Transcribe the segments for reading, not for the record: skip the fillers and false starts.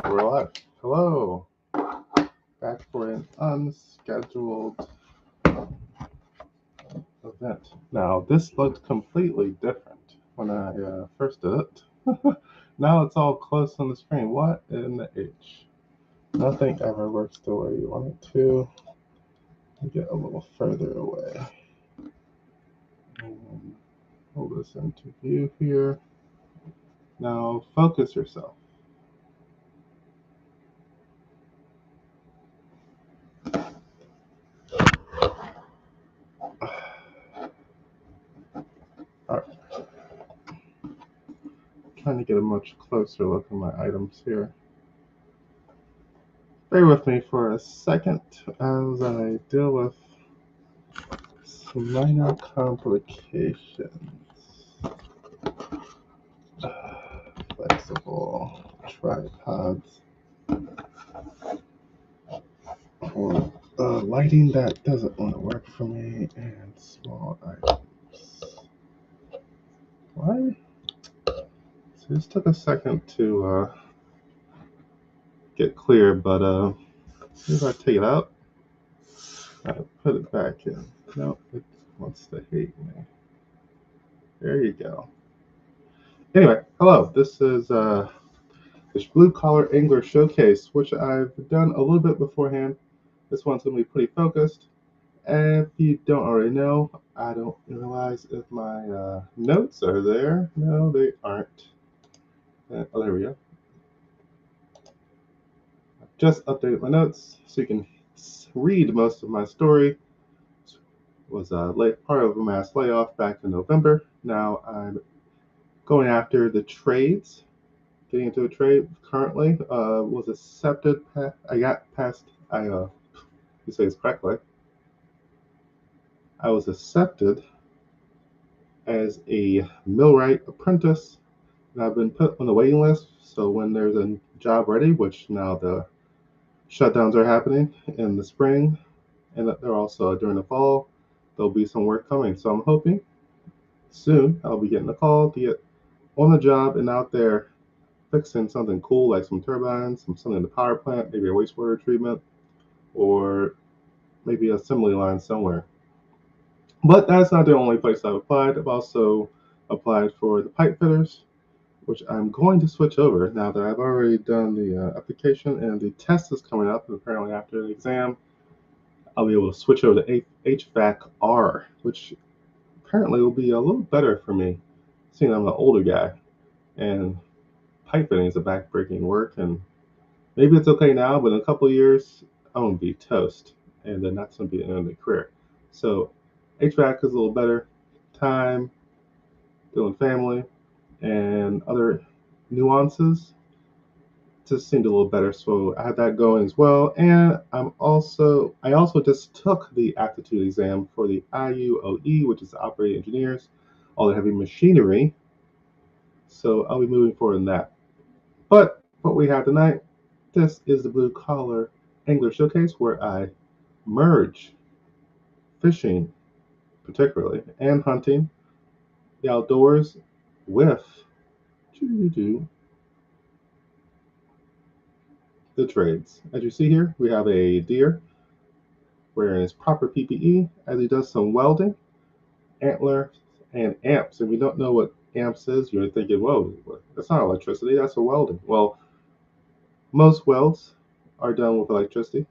We're live. Hello. Back for an unscheduled event. Now, this looked completely different when I first did it. Now it's all close on the screen. What in the H? Nothing ever works the way you want it to. Get a little further away. And pull this into view here. Now, focus yourself. All right. Trying to get a much closer look at my items here. Bear with me for a second as I deal with some minor complications. Flexible tripods for lighting that doesn't want to work for me, and small items. Why? So this took a second to get clear, but if I take it out, I put it back in. No, it wants to hate me. There you go. Anyway, hello. This is this Blue Collar Angler Showcase, which I've done a little bit beforehand. This one's going to be pretty focused. If you don't already know, I don't realize if my notes are there. No, they aren't. Oh, there we go. I've just updated my notes so you can read most of my story. It was a part of a mass layoff back in November. Now I'm going after the trades. Getting into a trade currently. Was accepted. I got past. You say this correctly. I was accepted as a millwright apprentice, and I've been put on the waiting list. So when there's a job ready, which now the shutdowns are happening in the spring, and they're also during the fall, there'll be some work coming. So I'm hoping soon I'll be getting a call to get on the job and out there fixing something cool like some turbines, something in the power plant, maybe a wastewater treatment, or maybe an assembly line somewhere. But that's not the only place I've applied. I've also applied for the pipe fitters, which I'm going to switch over now that I've already done the application and the test is coming up. And apparently, after the exam, I'll be able to switch over to HVAC R, which apparently will be a little better for me, seeing I'm an older guy and pipe fitting is a backbreaking work. And maybe it's okay now, but in a couple of years, I'm going to be toast, and then that's going to be the end of the career. So HVAC is a little better. Time, doing family, and other nuances just seemed a little better. So I had that going as well. And I also just took the aptitude exam for the IUOE, which is operating engineers, all the heavy machinery. So I'll be moving forward in that. But what we have tonight, this is the Blue Collar Angler Showcase where I merge fishing, particularly, and hunting, the outdoors with the trades. As you see here, we have a deer wearing his proper PPE as he does some welding, antler, and amps. If you don't know what amps is, you're thinking, whoa, that's not electricity, that's a welding. Well, most welds are done with electricity.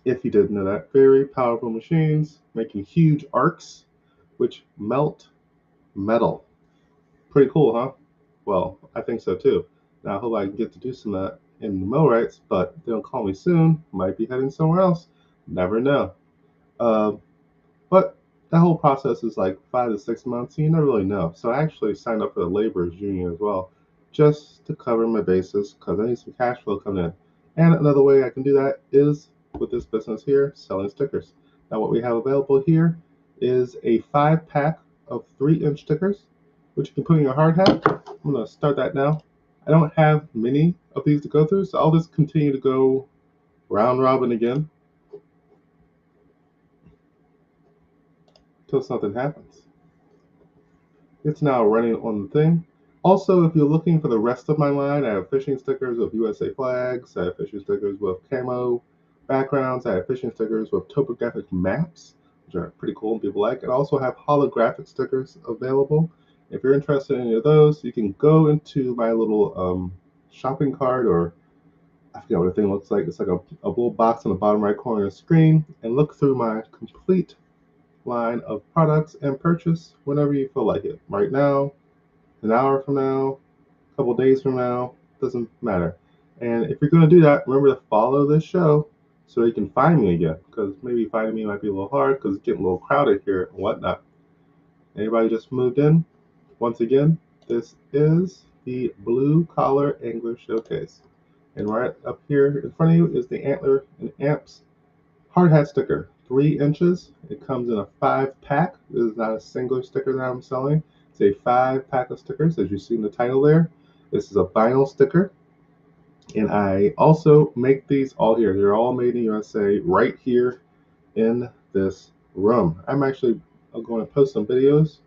If you didn't know that, very powerful machines making huge arcs which melt metal. Pretty cool, huh? Well, I think so too. Now, I hope I can get to do some of that in the millwrights, but they don't call me soon. Might be heading somewhere else. Never know. Uh, but that whole process is like 5 to 6 months, and you never really know. So I actually signed up for the laborers union as well, just to cover my bases because I need some cash flow coming in. And another way I can do that is with this business here, selling stickers. Now, what we have available here is a 5 pack of 3-inch stickers, which you can put in your hard hat. I'm going to start that now. I don't have many of these to go through, so I'll just continue to go round robin again until something happens. It's now running on the thing. Also, if you're looking for the rest of my line, I have fishing stickers with USA flags, I have fishing stickers with camo backgrounds, I have fishing stickers with topographic maps, which are pretty cool and people like. And I also have holographic stickers available. If you're interested in any of those, you can go into my little shopping cart, or I forget what the thing looks like. It's like a little box on the bottom right corner of the screen, and look through my complete line of products and purchase whenever you feel like it. Right now, an hour from now, a couple days from now, doesn't matter. And if you're going to do that, remember to follow this show so you can find me again, because maybe finding me might be a little hard because it's getting a little crowded here and whatnot. Anybody just moved in? Once again, this is the Blue Collar Angler Showcase. And right up here in front of you is the Antler and Amps hard hat sticker, 3 inches. It comes in a 5 pack. This is not a single sticker that I'm selling. It's a 5 pack of stickers, as you see in the title there. This is a vinyl sticker. And I also make these all here. They're all made in USA right here in this room. I'm actually going to post some videos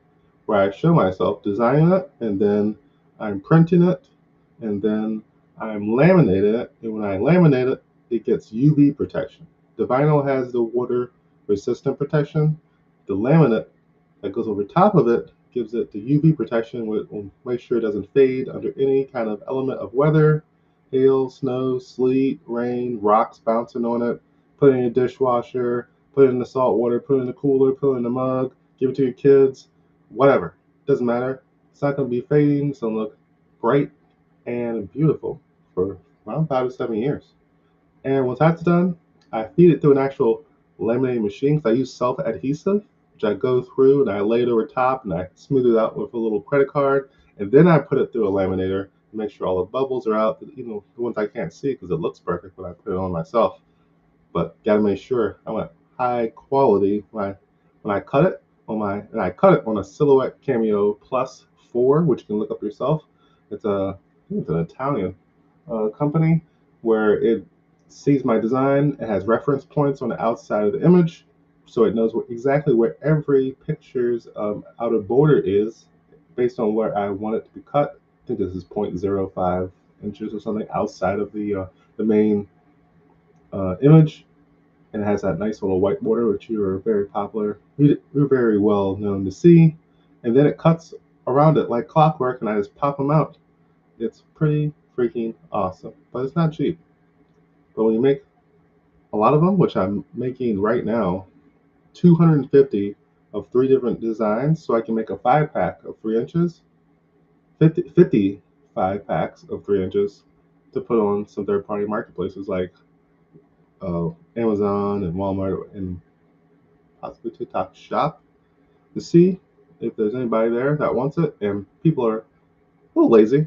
where I show myself designing it, and then I'm printing it, and then I'm laminating it. And when I laminate it, it gets UV protection. The vinyl has the water resistant protection. The laminate that goes over top of it gives it the UV protection, which will make sure it doesn't fade under any kind of element of weather, hail, snow, sleet, rain, rocks bouncing on it. Put it in your dishwasher, put it in the salt water, put it in the cooler, put it in the mug, give it to your kids, whatever. Doesn't matter. It's not going to be fading. It's going to look bright and beautiful for around 5 to 7 years. And once that's done, I feed it through an actual laminating machine because I use self-adhesive, which I go through and I lay it over top and I smooth it out with a little credit card. And then I put it through a laminator to make sure all the bubbles are out, the ones I can't see because it looks perfect when I put it on myself. But gotta make sure I want high quality when I cut it and I cut it on a Silhouette Cameo Plus 4, which you can look up yourself. I think it's an Italian company where it sees my design. It has reference points on the outside of the image, so it knows exactly where every picture's outer border is based on where I want it to be cut. I think this is 0.05 inches or something outside of the main image, and it has that nice little white border, which you are very popular. You're very well known to see, and then it cuts around it like clockwork, and I just pop them out. It's pretty freaking awesome, but it's not cheap. But when you make a lot of them, which I'm making right now, 250 of 3 different designs, so I can make a 5 pack of 3 inches, 55 packs of 3 inches to put on some third party marketplaces like Amazon and Walmart and possibly TikTok Shop to see if there's anybody there that wants it. And people are a little lazy.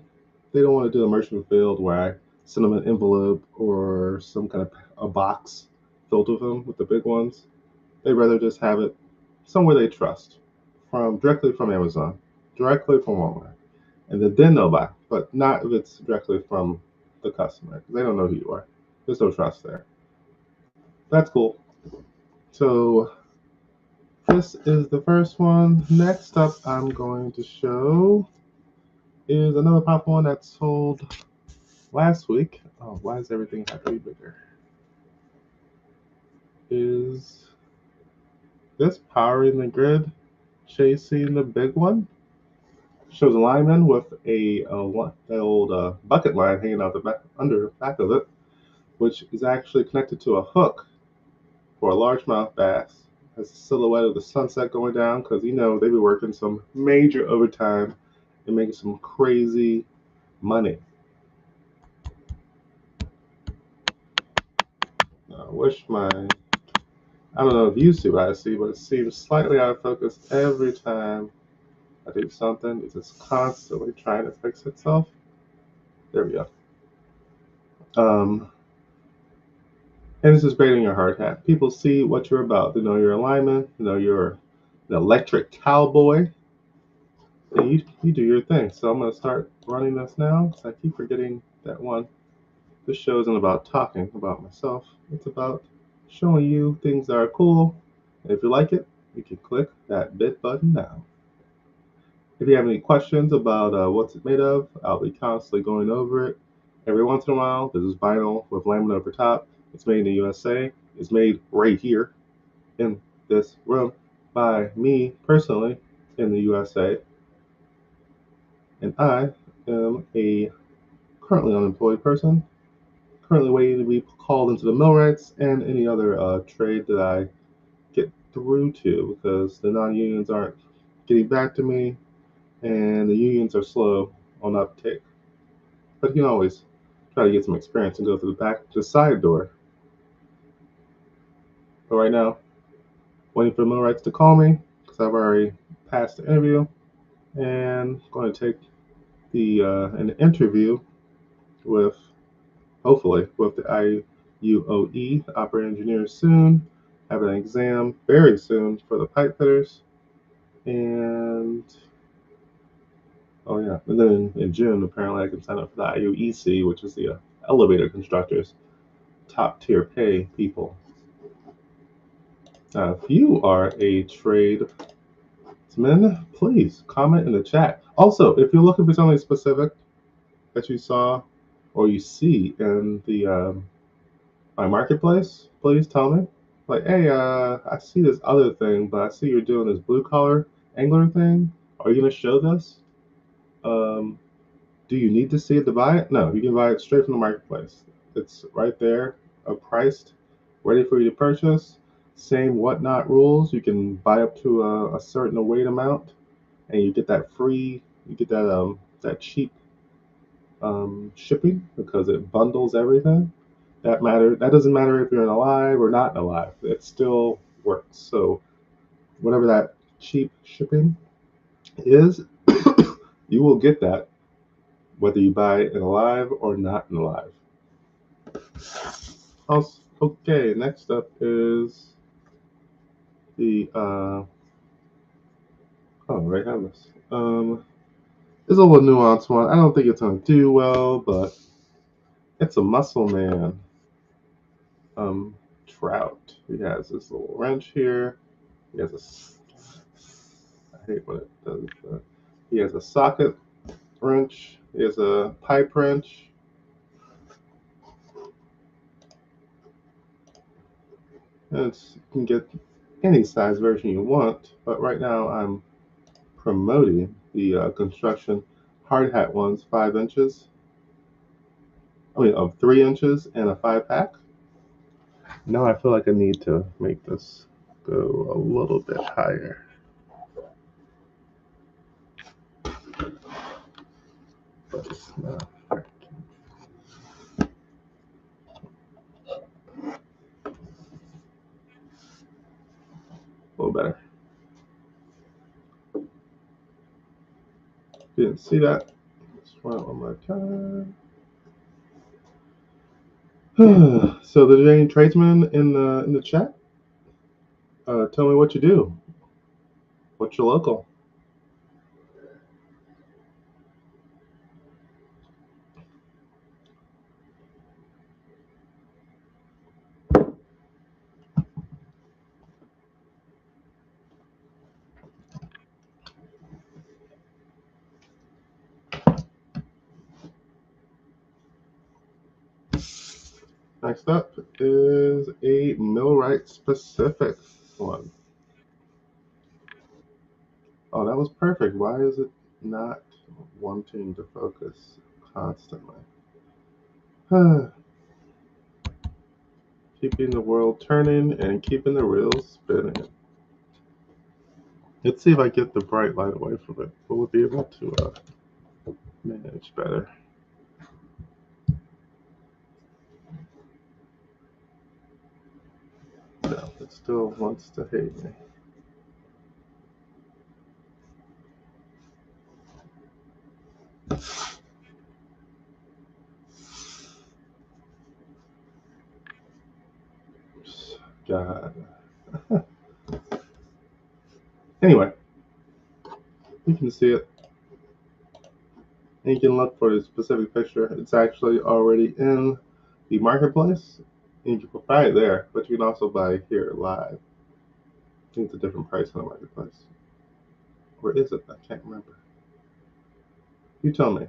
They don't want to do a merchant field where I send them an envelope or some kind of a box filled with them with the big ones. They'd rather just have it somewhere they trust, from directly from Amazon, directly from Walmart, and then they'll buy. But not if it's directly from the customer, because they don't know who you are. There's no trust there. That's cool. So this is the first one. Next up, I'm going to show is another pop one that sold last week. Oh, why does everything have to be bigger? Is this Powering the Grid, Chasing the Big One? Shows a lineman with that old bucket line hanging out the back of it, which is actually connected to a hook for a largemouth bass. Has a silhouette of the sunset going down because they be working some major overtime and making some crazy money. I don't know if you see what I see, but it seems slightly out of focus every time I do something. It's just constantly trying to fix itself. There we go. And this is great in your hard hat. People see what you're about. They know you're a lineman. They know you're an electric cowboy. And you do your thing. So I'm going to start running this now because I keep forgetting that one. This show isn't about talking about myself. It's about showing you things that are cool. And if you like it, you can click that bit button now. If you have any questions about what's it made of, I'll be constantly going over it. Every once in a while, this is vinyl with laminate over top. It's made in the USA. It's made right here in this room by me personally in the USA. And I am a currently unemployed person, currently waiting to be called into the millwrights and any other trade that I get through to because the non unions aren't getting back to me and the unions are slow on uptake. But you can always try to get some experience and go through the side door. But right now, waiting for the millwrights to call me because I've already passed the interview and going to take an interview with hopefully with the IUOE, the operating engineers soon. Have an exam very soon for the pipe fitters, and oh yeah, and then in June apparently I can sign up for the IUEC, which is the elevator constructors, top tier pay people. If you are a tradesman, please comment in the chat. Also, if you're looking for something specific that you saw or you see in the my marketplace, please tell me. Like, hey, I see this other thing, but I see you're doing this blue collar angler thing. Are you gonna show this? Um, do you need to see it to buy it? No, you can buy it straight from the marketplace. It's right there, priced, ready for you to purchase. Same whatnot rules. You can buy up to a certain weight amount, and you get that free. You get that cheap shipping because it bundles everything. That doesn't matter if you're in alive or not in alive. It still works. So whatever that cheap shipping is, you will get that whether you buy it in alive or not in alive. Also, okay, next up is the oh right, I have this. It's a little nuanced one. I don't think it's gonna do well, but it's a muscle man. Trout. He has this little wrench here. He has I hate when it does that. He has a socket wrench. He has a pipe wrench. And you can get any size version you want, but right now I'm promoting the construction hard hat ones, 5 inches. I mean, of 3 inches and a 5 pack. Now I feel like I need to make this go a little bit higher. But it's not. A little better. Didn't see that. Let's try it one more time. So there's any tradesmen in the chat? Tell me what you do. What's your local? Next up is a millwright specific one. Oh, that was perfect. Why is it not wanting to focus constantly? Keeping the world turning and keeping the reels spinning. Let's see if I get the bright light away from it. We'll be able to manage better. No, it still wants to hate me. God. Anyway, you can see it. And you can look for the specific picture. It's actually already in the marketplace. And you can buy it there, but you can also buy it here live. I think it's a different price on the marketplace. Or is it? I can't remember. You tell me.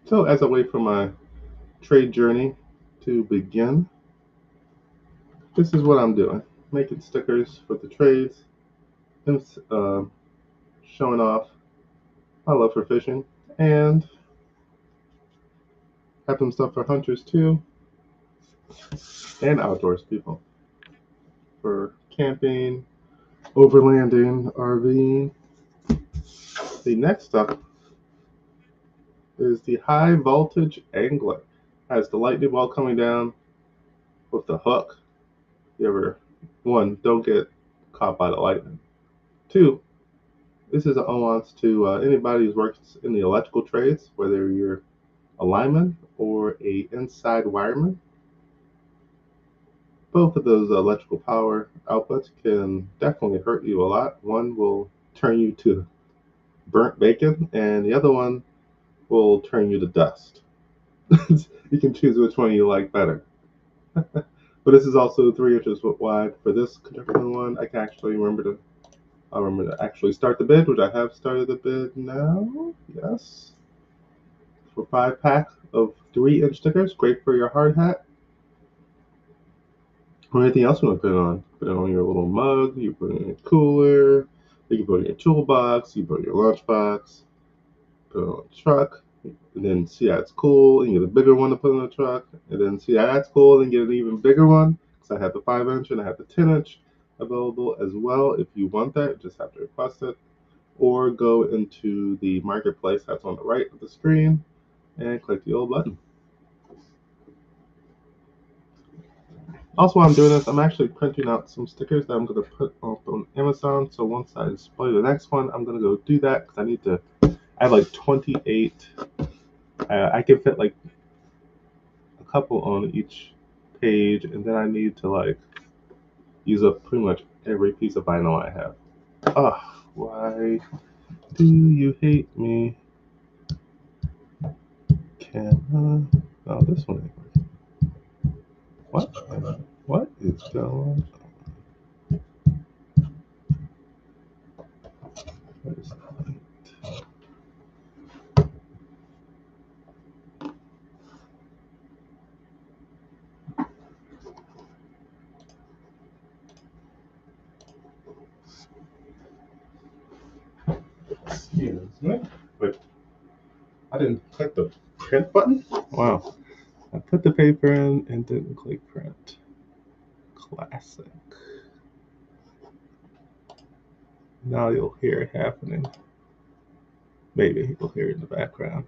So as I wait for my trade journey to begin, this is what I'm doing. Making stickers for the trades, and showing off my love for fishing, and have some stuff for hunters too, and outdoors people for camping, overlanding, RVing. The next up is the high voltage angler. Has the lightning bolt coming down with the hook. You ever, one, don't get caught by the lightning. Two, this is an homage to anybody who works in the electrical trades, whether you're a lineman or a inside wireman. Both of those electrical power outputs can definitely hurt you a lot. One will turn you to burnt bacon, and the other one will turn you to dust. You can choose which one you like better. But this is also 3 inches wide. For this particular one, I can actually remember to actually start the bid, which I have started the bid now. Yes, for 5 pack of 3-inch stickers. Great for your hard hat or anything else you want to put it on. Put it on your little mug. You put it in your cooler. You can put it in your toolbox. You put it in your lunchbox. Put it on the truck. And then see how it's cool, and get a bigger one to put in the truck, and then see how that's cool, and get an even bigger one. Because I have the 5-inch and I have the 10-inch available as well. If you want that, you just have to request it, or go into the marketplace that's on the right of the screen and click the old button. Also, while I'm doing this, I'm actually printing out some stickers that I'm going to put up on Amazon. So once I display the next one, I'm going to go do that because I have like 28. I can fit like a couple on each page, and then I need to like use up pretty much every piece of vinyl I have. Ugh, why do you hate me? Camera. Oh, this one ain't working. What? What is going on? What is that? Excuse me. Wait, I didn't click the print button? Wow. I put the paper in and didn't click print. Classic. Now you'll hear it happening. Maybe you'll hear it in the background.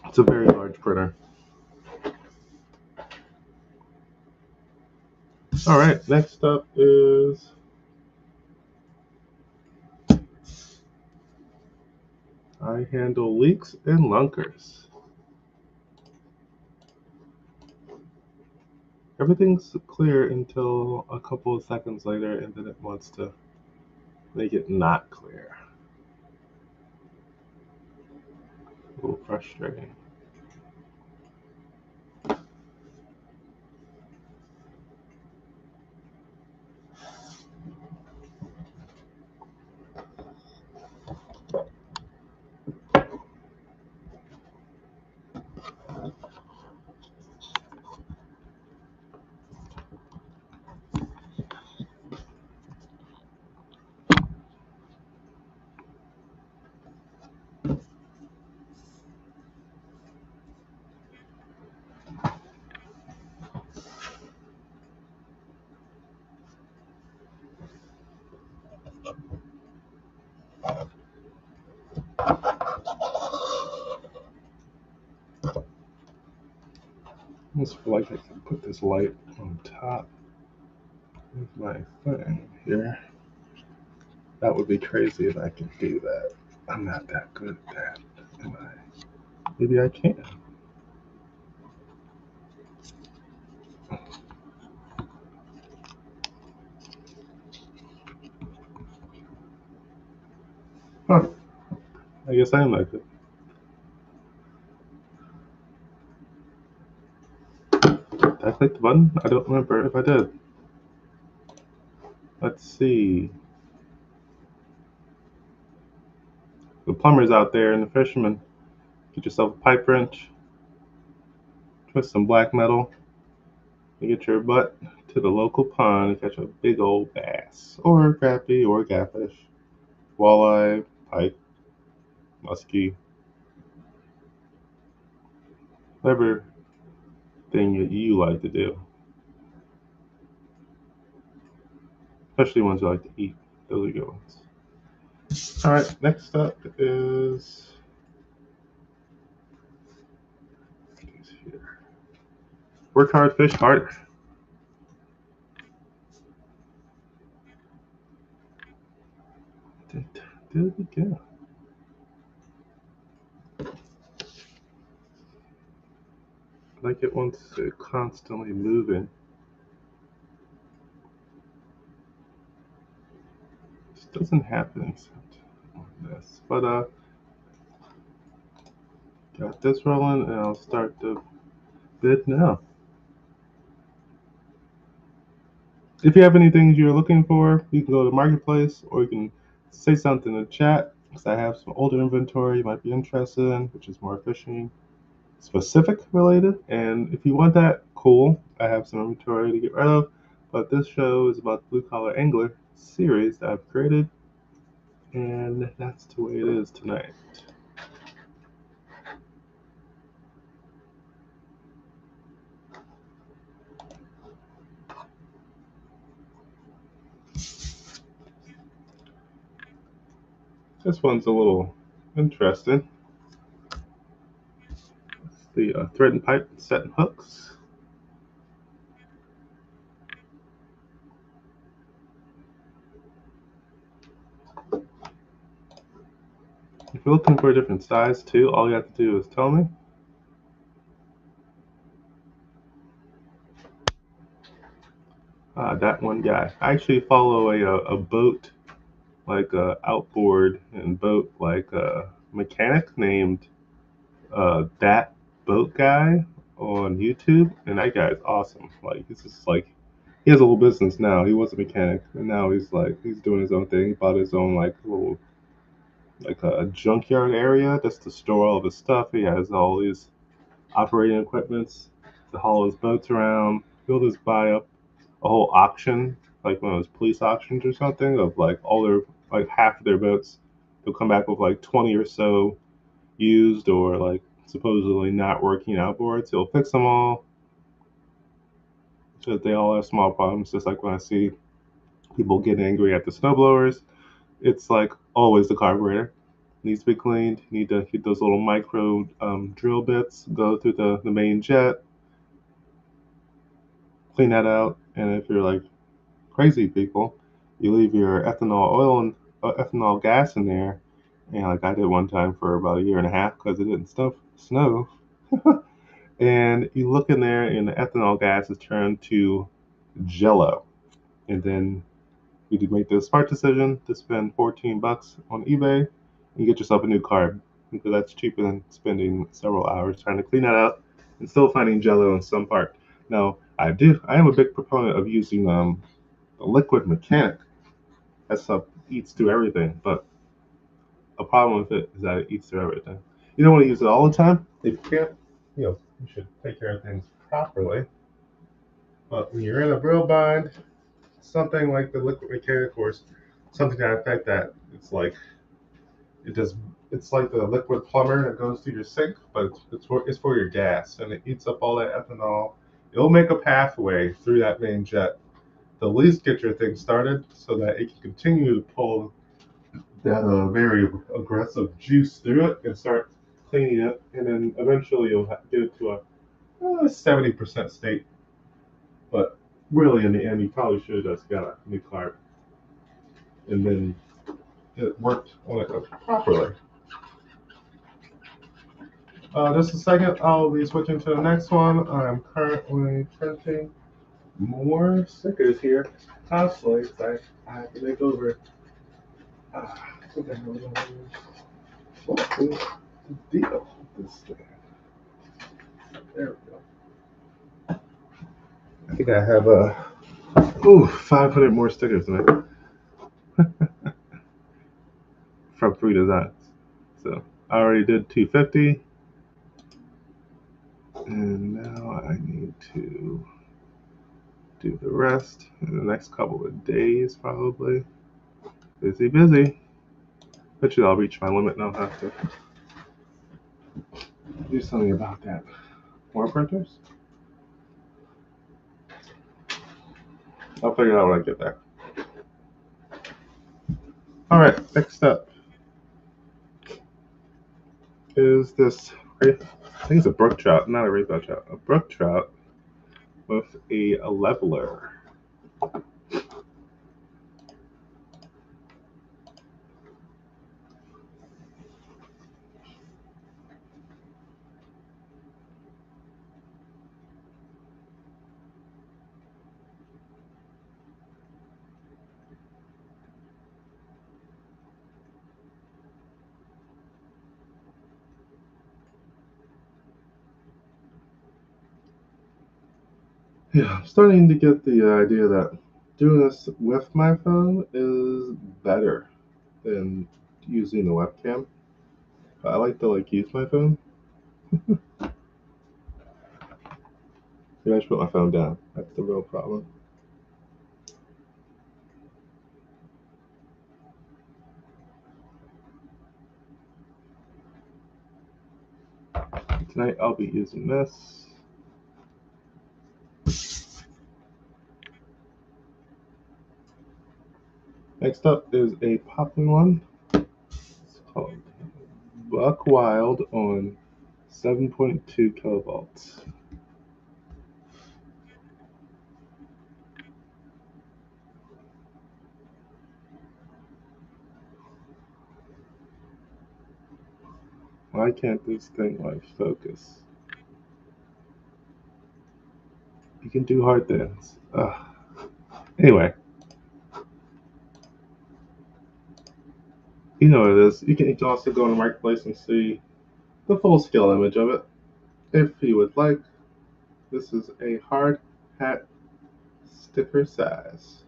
It's a very large printer. All right, next up is I handle leaks and lunkers. Everything's clear until a couple of seconds later, and then it wants to make it not clear. A little frustrating. I almost feel like I can put this light on top of my thing here. That would be crazy if I could do that. I'm not that good at that, am I? Maybe I can. Huh. it sound like it. Did I click the button? I don't remember if I did. Let's see. The plumbers out there and the fishermen. Get yourself a pipe wrench, twist some black metal, and get your butt to the local pond and catch a big old bass, or crappie, or catfish, walleye, pike, muskie, whatever thing that you like to do. Especially ones you like to eat. Those are good ones. Alright, next up is here. Work hard, fish hard. Did it again. Like it wants to constantly moving. This doesn't happen except on this. But got this rolling and I'll start the bid now. If you have any things you're looking for, you can go to Marketplace or you can say something in the chat because I have some older inventory you might be interested in, which is more fishing specific related. And if you want that, cool. I have some inventory to get rid of. But this show is about the Blue Collar Angler series that I've created. And that's the way it is tonight. This one's a little interesting. It's the thread and pipe set and hooks. If you're looking for a different size too, all you have to do is tell me. That one guy. I actually follow a boat, like a outboard and boat, like a mechanic named That Boat Guy on YouTube, and that guy is awesome. Like he's just like he has a whole business now. He was a mechanic, and now he's doing his own thing. He bought his own like little like a junkyard area just to store all of his stuff. He has all these operating equipments to haul his boats around. He'll just buy up a whole auction, like one of those police auctions or something, of like all their like half of their boats. They'll come back with like 20 or so used or like supposedly not working outboards. He'll fix them all because they all have small problems. Just like when I see people get angry at the snowblowers, it's like always the carburetor needs to be cleaned. You need to get those little micro drill bits, go through the main jet, clean that out. And if you're like crazy people, you leave your ethanol oil and ethanol gas in there. And like I did one time for about a year and a half because it didn't snow. And you look in there, and the ethanol gas is turned to Jello. And then you could make the smart decision to spend $14 on eBay and get yourself a new carb because that's cheaper than spending several hours trying to clean that out and still finding Jello in some part. Now, I am a big proponent of using the liquid mechanic. That stuff eats through everything, but a problem with it is that it eats through everything. You don't want to use it all the time. If you can't, you should take care of things properly. But when you're in a real bind, something like the liquid mechanic or something to that effect, that it does. It's like the liquid plumber that goes through your sink, but it's for your gas, and it eats up all that ethanol. It'll make a pathway through that main jet to at least get your thing started, so that it can continue to pull that very aggressive juice through it and start cleaning it, and then eventually you'll get it to a 70% state. But really, in the end, you probably should have just got a new carb, and then it worked on it properly. Just a second, I'll be switching to the next one. I'm currently printing more stickers here constantly. I have to make over. What is the deal with this thing? There we go. I think I have 500 more stickers in it from 3 designs. So I already did 250, and now I need to do the rest in the next couple of days, probably. Busy. Eventually I'll reach my limit and I'll have to do something about that. More printers? I'll figure it out when I get there. Alright, next up is this, I think it's a brook trout, not a rainbow trout, a brook trout with a leveler. Yeah, I'm starting to get the idea that doing this with my phone is better than using the webcam. I like to use my phone. Maybe I should put my phone down. That's the real problem. Tonight I'll be using this. Next up is a popping one. It's called Buck Wild on 7.2 kilovolts. Why can't this thing focus? You can do hard things. Anyway, you know what it is. You can also go on the marketplace and see the full scale image of it if you would like. This is a hard hat sticker size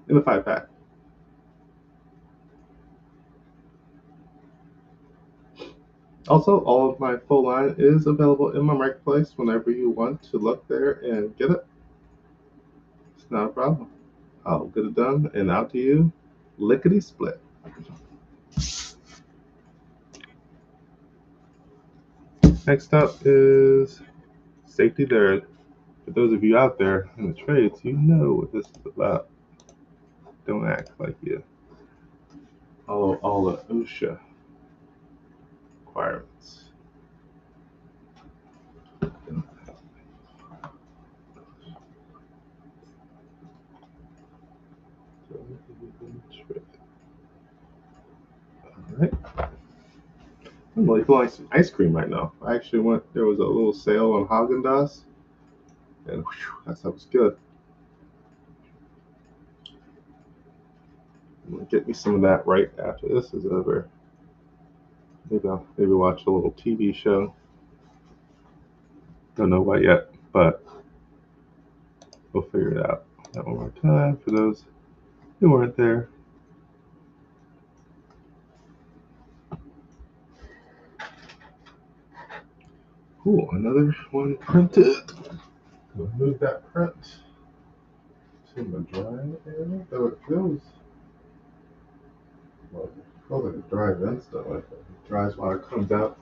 in a 5-pack. Also, all of my full line is available in my marketplace whenever you want to look there and get it. It's not a problem. I'll get it done and out to you, lickety split. Next up is Safety Dirt. For those of you out there in the trades, you know what this is about. Don't act like you follow all the OSHA requirements. Alright. I'm really feeling some ice cream right now. I actually there was a little sale on Haagen-Dazs, and that stuff was good. I'm gonna get me some of that right after this is over. Maybe I'll watch a little TV show. Don't know what yet, but we'll figure it out. That one more time for those who weren't there. Cool, another one printed. We'll move that print to the drying area. So it feels like it dries instantly. It dries while it comes out.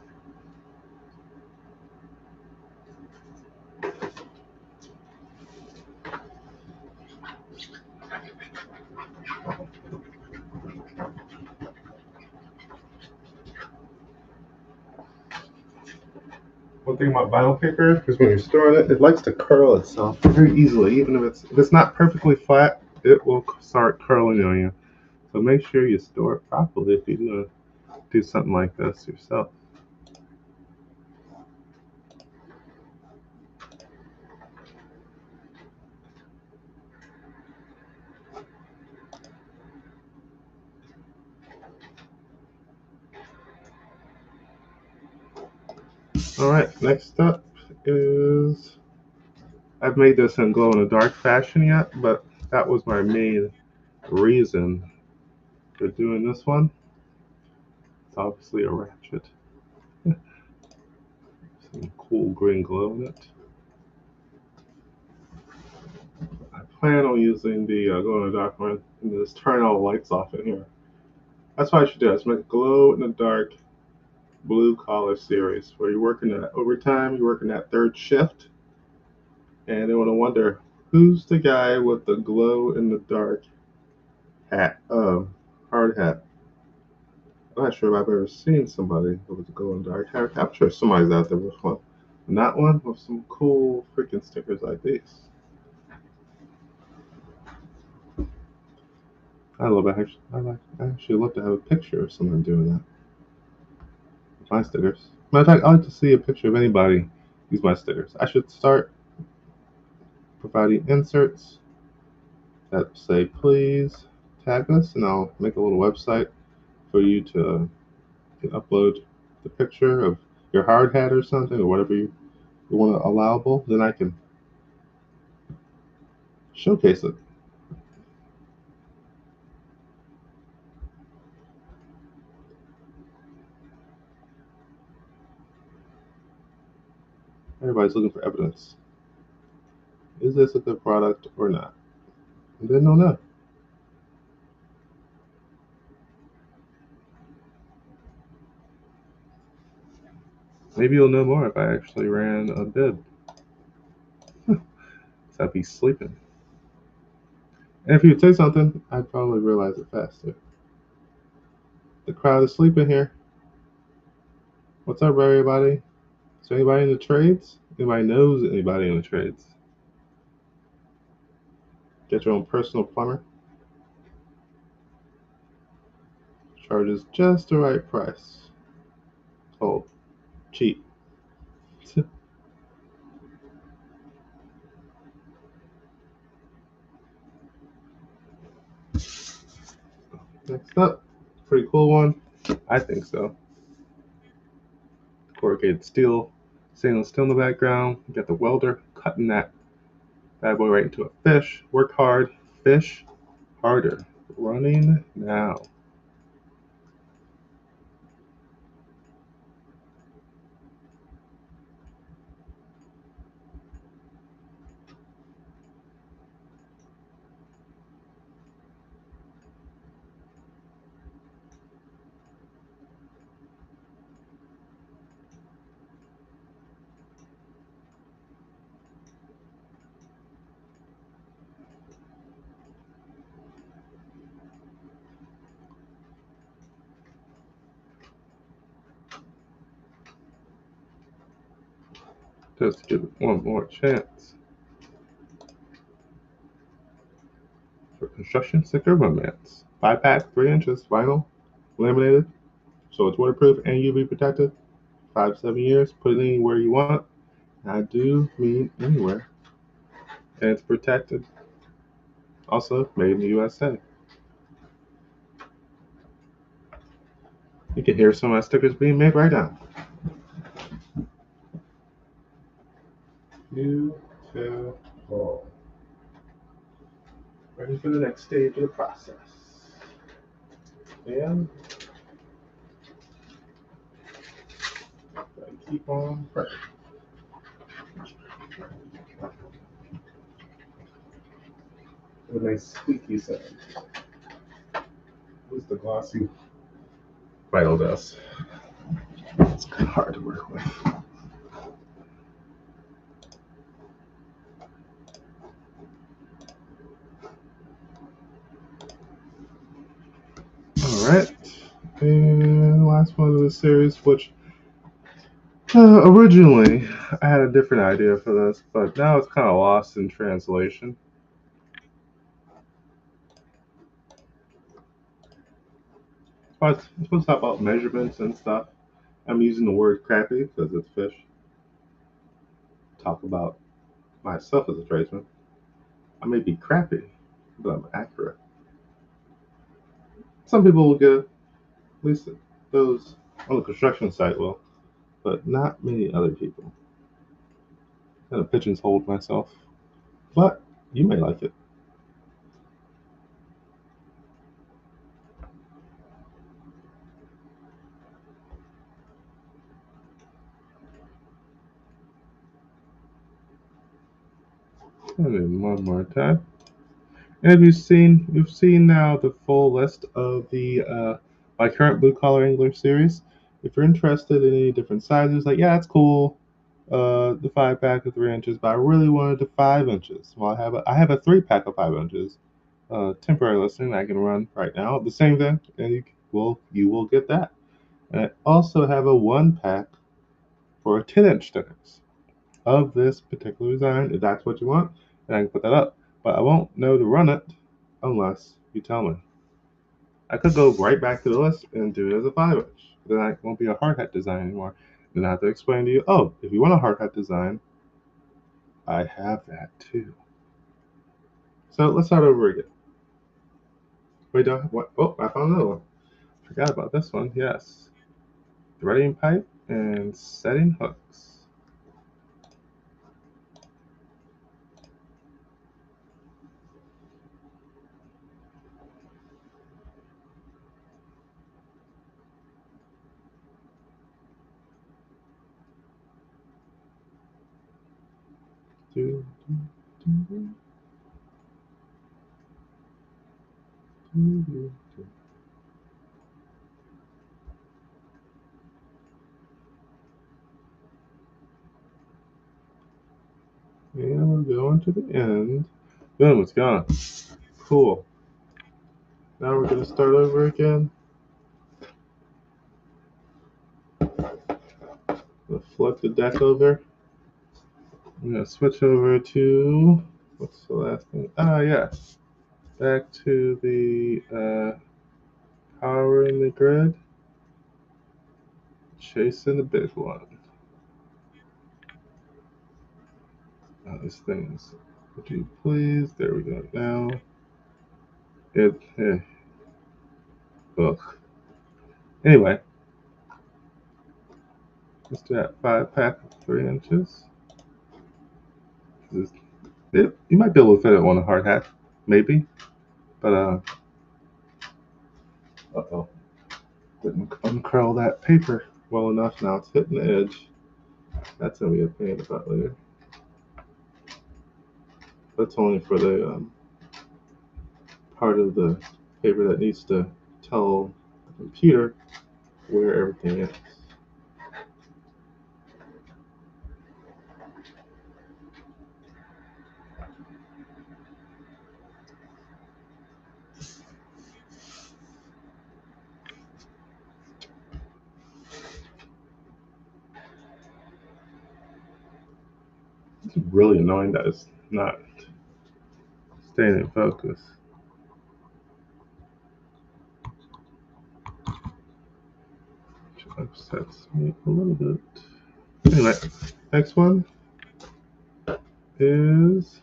One thing about vinyl paper is when you're storing it, it likes to curl itself very easily. Even if it's not perfectly flat, it will start curling on you. So make sure you store it properly if you're gonna do something like this yourself. Alright, next up is, I've made this in glow in the dark fashion yet, but that was my main reason for doing this one. It's obviously a ratchet. Some cool green glow in it. I plan on using the glow in the dark one and just turn all the lights off in here. That's what I should do. Is make a glow in the dark blue collar series where you're working at overtime, you're working that third shift, and they want to wonder who's the guy with the glow in the dark hat, hard hat. I'm not sure if I've ever seen somebody with a glow in the dark hat. I'm sure somebody's out there with one. Not one with some cool freaking stickers like these. I actually love to have a picture of someone doing that. My stickers. Matter of fact, I like to see a picture of anybody use my stickers. I should start providing inserts that say, please tag us, and I'll make a little website for you to upload the picture of your hard hat or something, or whatever you want to allowable. Then I can showcase it. Everybody's looking for evidence. Is this a good product or not? And then they'll know. Maybe you'll know more if I actually ran a bid. So I'd be sleeping. And if you'd say something, I'd probably realize it faster. The crowd is sleeping here. What's up, everybody? Is there anybody in the trades? Anybody knows anybody in the trades? Get your own personal plumber. Charges just the right price. Oh, cheap. Next up, pretty cool one. I think so. Corrugated steel, stainless steel in the background. You got the welder cutting that bad boy right into a fish. Work hard, fish harder. Running now. Just give it one more chance. For construction sticker romance. 5-pack, 3 inches, vinyl, laminated, so it's waterproof and UV protected. 5 to 7 years, put it anywhere you want. I do mean anywhere. And it's protected. Also, made in the USA. You can hear some of my stickers being made right now. Beautiful. Ready for the next stage of the process. And keep on prepping. A nice squeaky sound. Who's the glossy vinyl dust? It's kind of hard to work with. Alright, and last one of the series, which originally I had a different idea for this, but now it's kind of lost in translation. I'm supposed to talk about measurements and stuff. I'm using the word crappy because it's fish. Talk about myself as a tradesman. I may be crappy, but I'm accurate. Some people will get, at least those on the construction site will, but not many other people. Kind of pigeonholed myself, but you may like it. And then one more time. And you've seen now the full list of the my current blue collar English series. If you're interested in any different sizes, like yeah, it's cool, the 5 pack of 3 inches, but I really wanted the 5 inches. Well, I have a 3 pack of 5 inches, temporary listing I can run right now. The same thing, and you will get that. And I also have a 1 pack for 10-inch stickers of this particular design. If that's what you want, and I can put that up. But I won't know to run it unless you tell me. I could go right back to the list and do it as a 5 inch. Then I won't be a hard hat design anymore. Then I have to explain to you, oh, if you want a hard hat design, I have that too. So let's start over again. Wait, do I have what? Oh, I found another one. Forgot about this one. Yes. Threading pipe and setting hooks. Do, do, do, do, do, do. And we're going to the end. Boom, it's gone. Cool. Now we're going to start over again. We'll flip the deck over. I'm going to switch over to, what's the last thing? Ah, yeah. Back to the power in the grid. Chasing the big one. These things. Would you please? There we go. Now, ugh. Anyway, let's do that 5 pack of 3 inches. You might be able to fit it on a hard hat, maybe. But, uh-oh. Didn't uncurl that paper well enough. Now it's hitting the edge. That's going to be a pain about later. That's only for the part of the paper that needs to tell the computer where everything is. It's really annoying that it's not staying in focus. Which upsets me a little bit. Anyway, next one is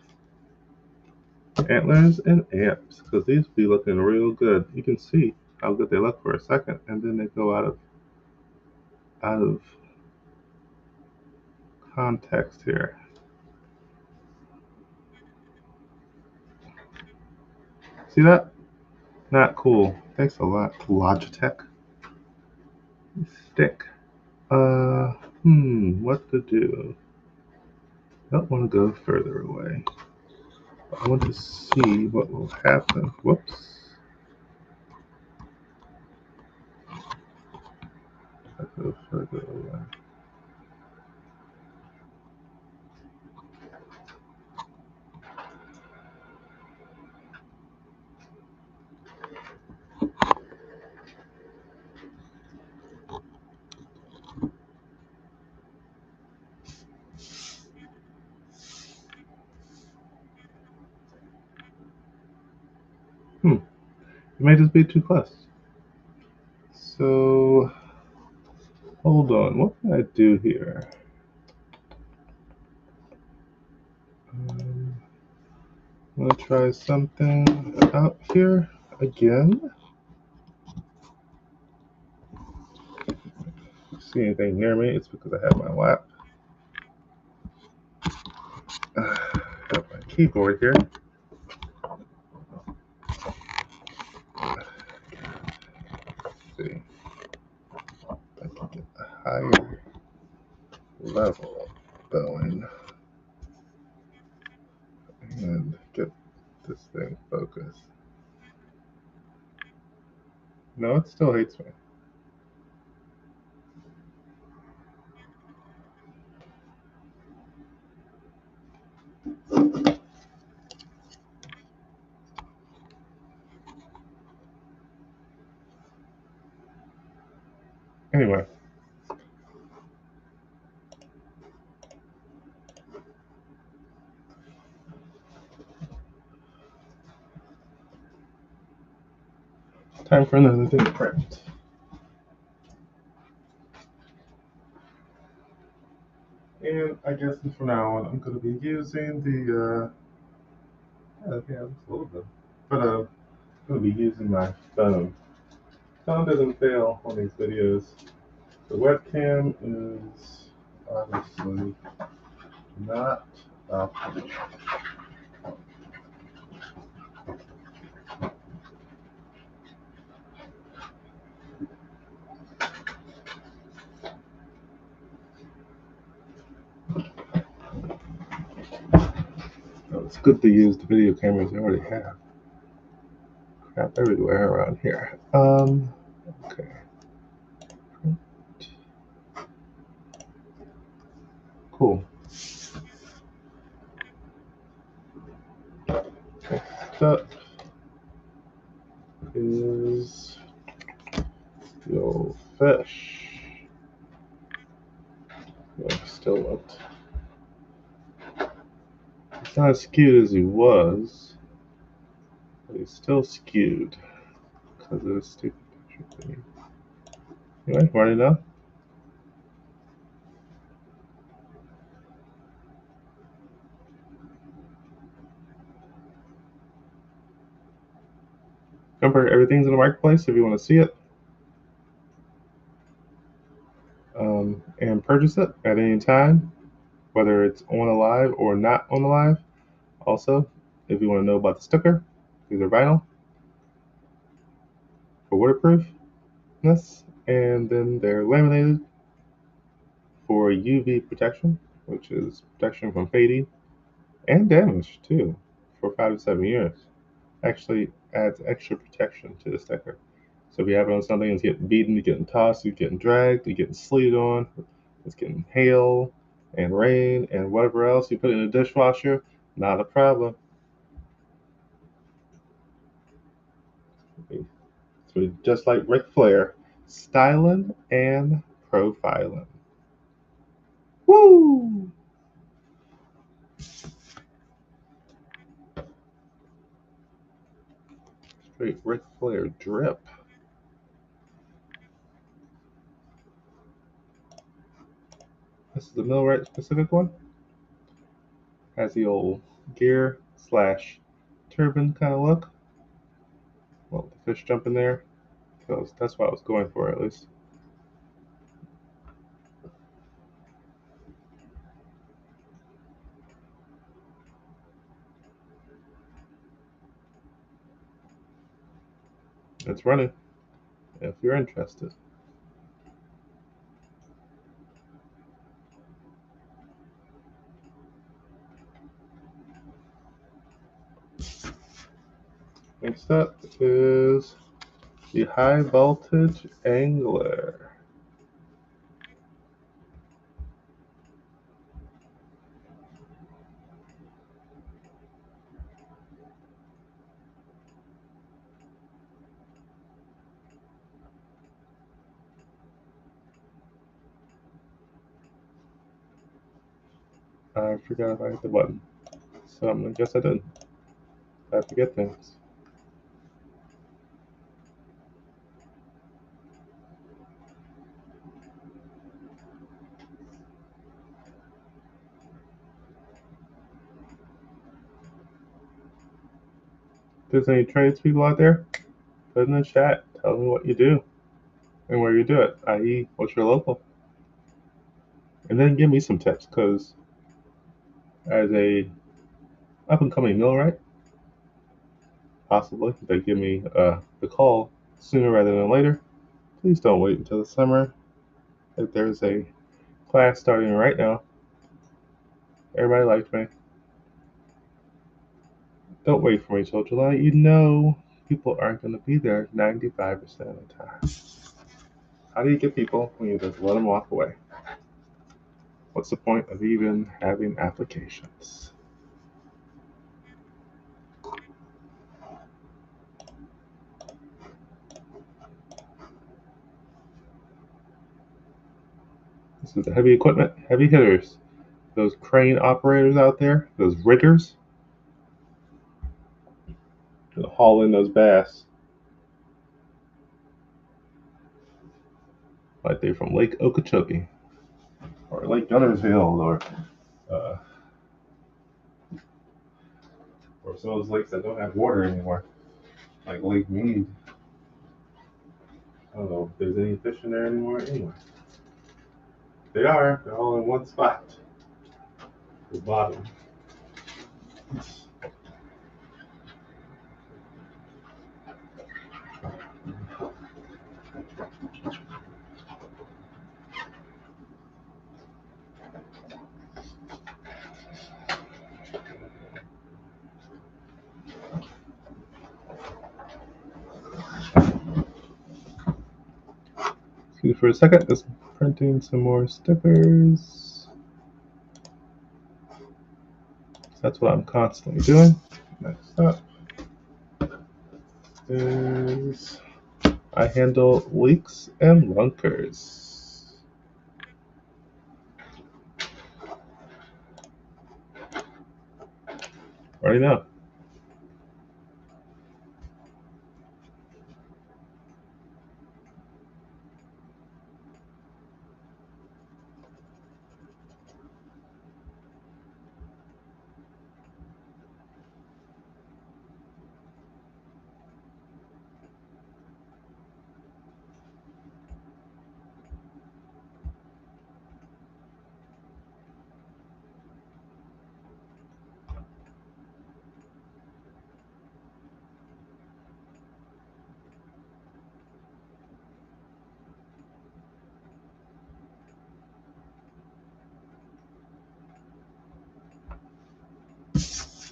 antlers and amps, because these be looking real good. You can see how good they look for a second, and then they go out of context here. See that? Not cool. Thanks a lot, Logitech. Stick. What to do? I don't want to go further away. I want to see what will happen. Whoops. I go further away. It may just be too close. So, hold on. What can I do here? I'm going to try something out here again. see anything near me, it's because I have my lap. I have my keyboard here. Let's see. I can get a higher level going and get this thing focused. No, it still hates me. Anyway. Time for another thing to print. And I guess from now on, I'm going to be using the, yeah, looks a little bit. But I'm going to be using my phone. Phone doesn't fail on these videos. The webcam is obviously not optimal. So it's good to use the video cameras I already have. Crap everywhere around here. Okay. Cool. Next up is the old fish. No, still looked. He's not as skewed as he was, but he's still skewed because of this stupid picture thing. Anyway, ready now? Remember, everything's in the marketplace if you want to see it. And purchase it at any time, whether it's on a live or not on the live. Also, if you want to know about the sticker, these are vinyl for waterproofness, and then they're laminated for UV protection, which is protection from fading and damage too, for 5 to 7 years. Actually adds extra protection to the sticker. So if you have it on something that's getting beaten, you're getting tossed, you're getting dragged, you're getting sleeted on, it's getting hail and rain and whatever else you put in a dishwasher, not a problem. So just like Ric Flair, styling and profiling. Woo! Straight Ric Flair drip. This is the Millwright specific one. Has the old gear / turbine kind of look. Well, the fish jump in there. So that's what I was going for, at least. It's running, if you're interested. Next up is the high voltage angler. I forgot if I hit the button. So I guess I didn't. I forget things. If there's any tradespeople out there, put in the chat. Tell me what you do and where you do it, i.e., what's your local. and then give me some tips, because as a up and coming millwright, possibly they give me the call sooner rather than later. Please don't wait until the summer. If there's a class starting right now, everybody likes me. Don't wait for me till July. You know people aren't going to be there 95% of the time. How do you get people when you just let them walk away? What's the point of even having applications? This is the heavy equipment, heavy hitters. Those crane operators out there, those riggers, haul in those bass like they're from Lake Okeechobee or Lake Guntersville uh, or some of those lakes that don't have water anymore, like Lake Mead. I don't know if there's any fish in there anymore anyway. They're all in one spot. The bottom. Excuse me for a second, just printing some more stickers. That's what I'm constantly doing. Next up is I handle leaks and lunkers. Already know.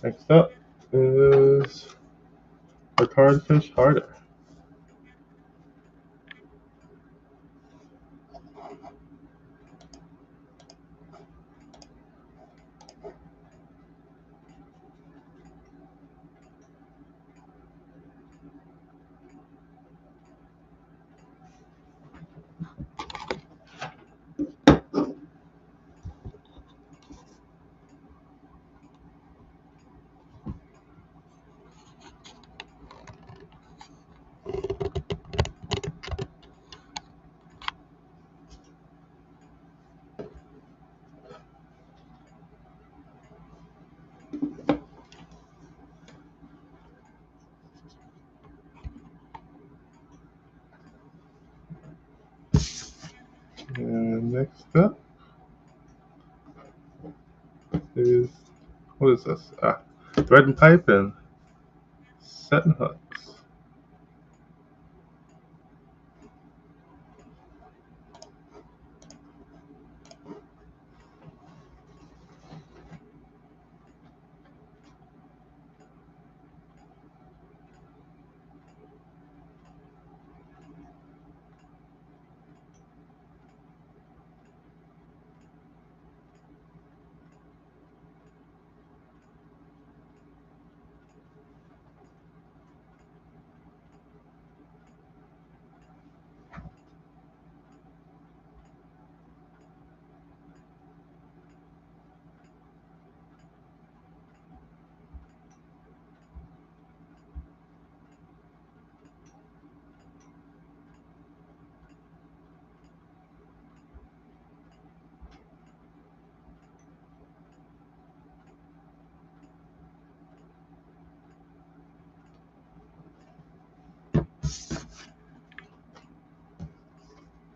Next up is Work Hard, Fish Harder. And next up is, what is this? Thread and pipe and setting hooks.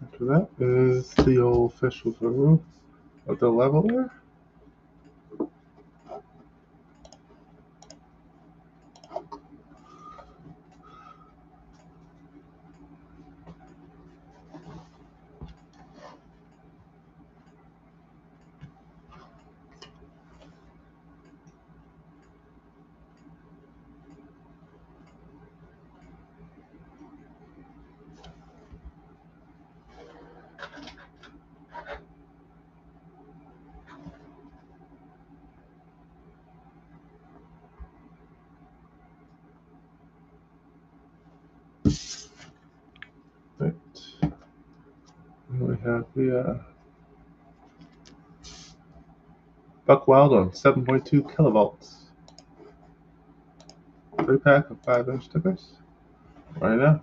After that is the old fish with a roof. of the leveler. Right. And we have the Buck Wild on 7.2 kilovolts. 3-pack of 5-inch stickers right now.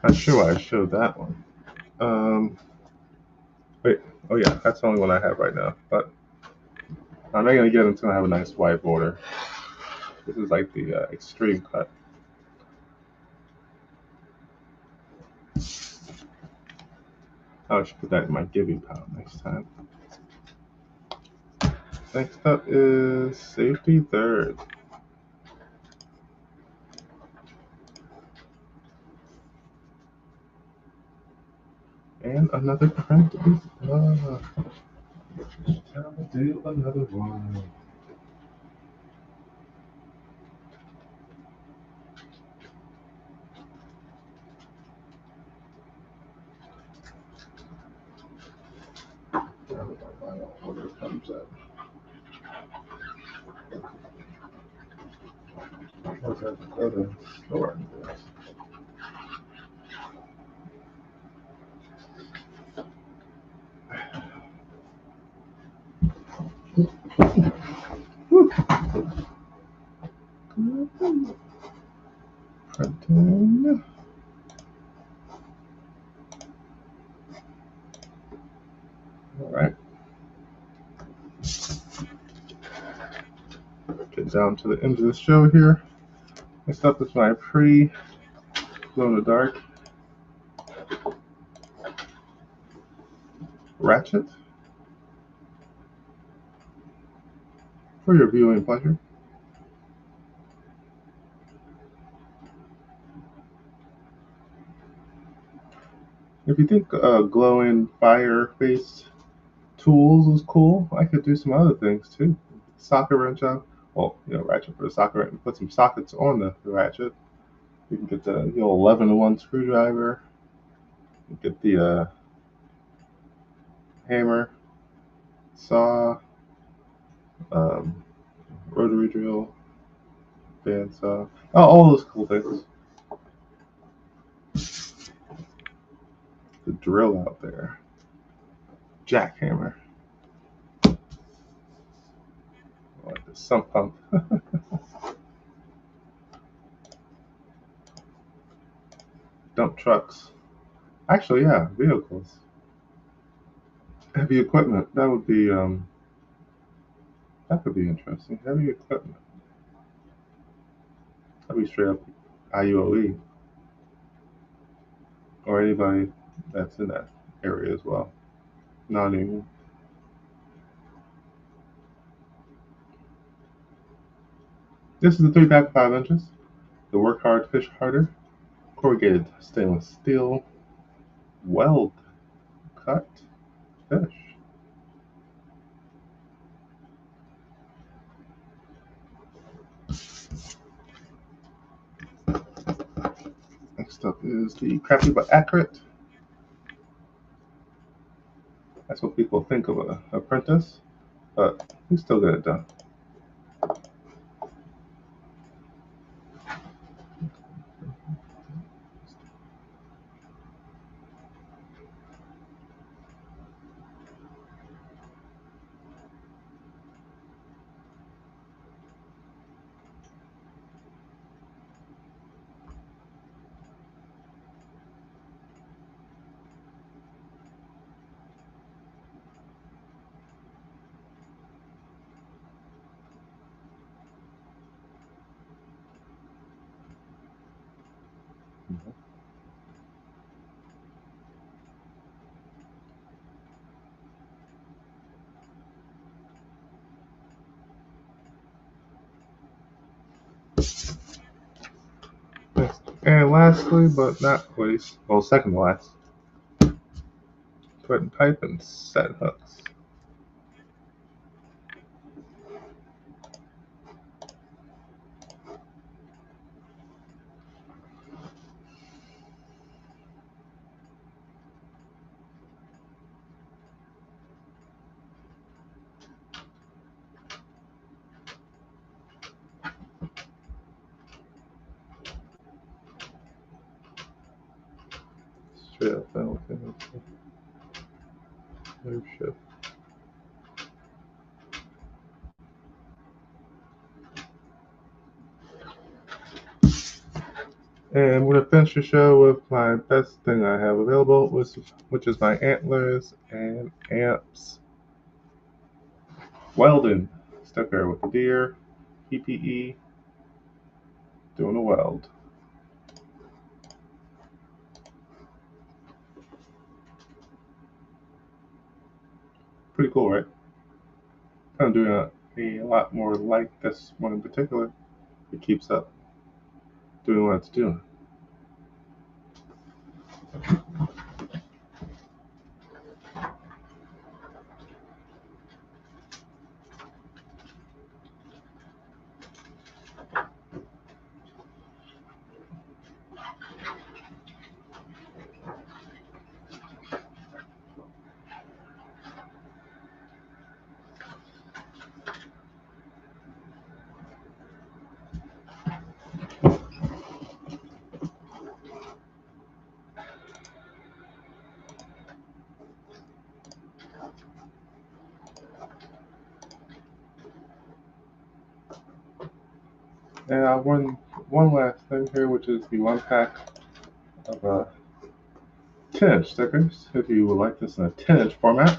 Not sure why I showed that one. Wait, oh yeah, that's the only one I have right now. But I'm not gonna get it until I have a nice white border. This is like the extreme cut. I should put that in my Gibby pile next time. Next up is Safety Third. And another print is I'll do another one. Order comes up. What's that other store? Printing. All right. Get down to the end of the show here. Next up is my glow in the dark ratchet for your viewing pleasure. If you think glowing fire-based tools is cool, I could do some other things too. Socket wrench out. Well, ratchet for the socket wrench. Put some sockets on the ratchet. You can get the 11-to-1 screwdriver. You get the hammer, saw, rotary drill, bandsaw. Oh, all those cool things. The drill out there. Jackhammer. Like the sump pump. Dump trucks. Actually, yeah, vehicles. Heavy equipment. That would be that could be interesting. Heavy equipment. That'd be straight up IUOE. Or anybody that's in that area as well. Non-union. This is a 3-pack of 5 inches. The Work Hard, Fish Harder corrugated stainless steel weld cut fish. Next up is the Crappy But Accurate. That's what people think of an apprentice, but we still get it done. And lastly, but not least, well, second to last, put in pipe and set hooks. Straight up final leadership. And we're going to finish the show with my best thing I have available, which is my antlers and amps. Welding sticker with the deer, PPE, doing a weld. Pretty cool, right? I'm doing a lot more like this one in particular. It keeps up doing what it's doing. And I'll run one last thing here, which is the 1 pack of 10-inch stickers, if you would like this in a 10-inch format,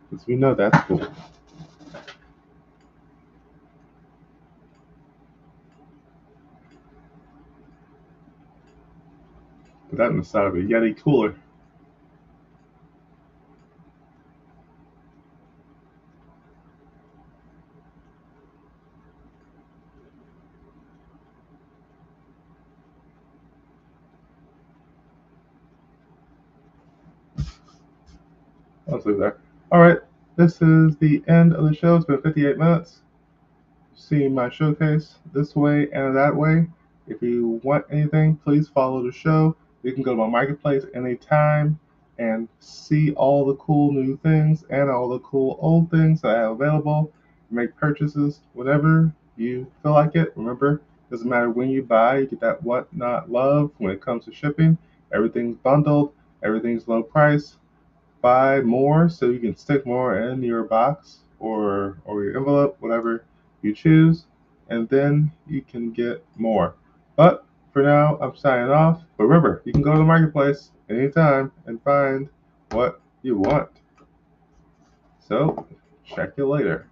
because we know that's cool. Put that in the side of a Yeti cooler. Let's leave there. Alright, this is the end of the show. It's been 58 minutes. See my showcase this way and that way. If you want anything, please follow the show. You can go to my marketplace anytime and see all the cool new things and all the cool old things that I have available. Make purchases whenever you feel like it. Remember, doesn't matter when you buy, you get that what not love when it comes to shipping. Everything's bundled, everything's low price. Buy more so you can stick more in your box or your envelope, whatever you choose, and then you can get more. But for now, I'm signing off. But remember, you can go to the marketplace anytime and find what you want. So, check you later.